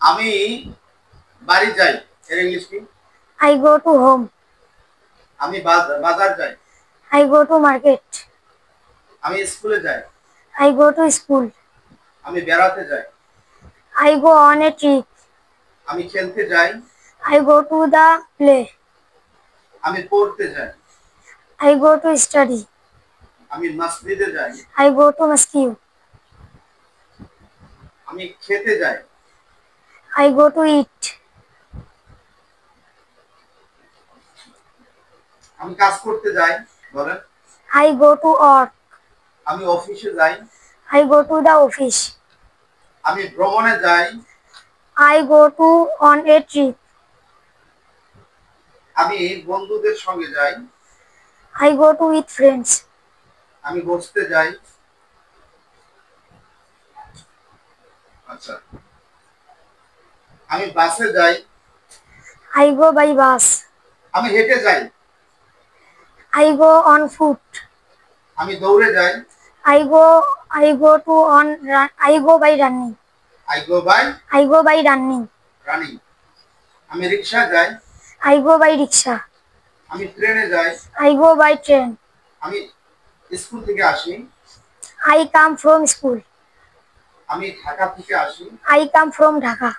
আমি বাড়ি যাই এর ইংলিশ কি? I go to home. আমি বাজার যাই। I go to market. আমি স্কুলে যাই। I go to school. আমি বেড়াতে যাই। I go on a trip. আমি খেলতে যাই। I go to the play. আমি পড়তে যাই। I go to study. আমি মসজিদে যাই। I go to mosque. আমি খেতে যাই। I go to eat. আমি কাজ করতে যাই। বলেন। I go to work. আমি অফিসে যাই। I go to the office. আমি ভ্রমণে যাই। I go to on a trip. আমি বন্ধুদের সঙ্গে যাই। I go to with friends. আমি বসতে যাই। আচ্ছা। আমি বাসে যাই। I go by bus. আমি হেঁটে যাই। I go on foot. আমি দৌড়ে যাই। I go to on run. I go by running. I go by I go by running. Running. আমি রিক্সা যাই। I go by rickshaw. আমি ট্রেনে যাই। I go by train. আমি স্কুল থেকে আসি। I come from school. আমি ঢাকা থেকে আসি। I come from Dhaka.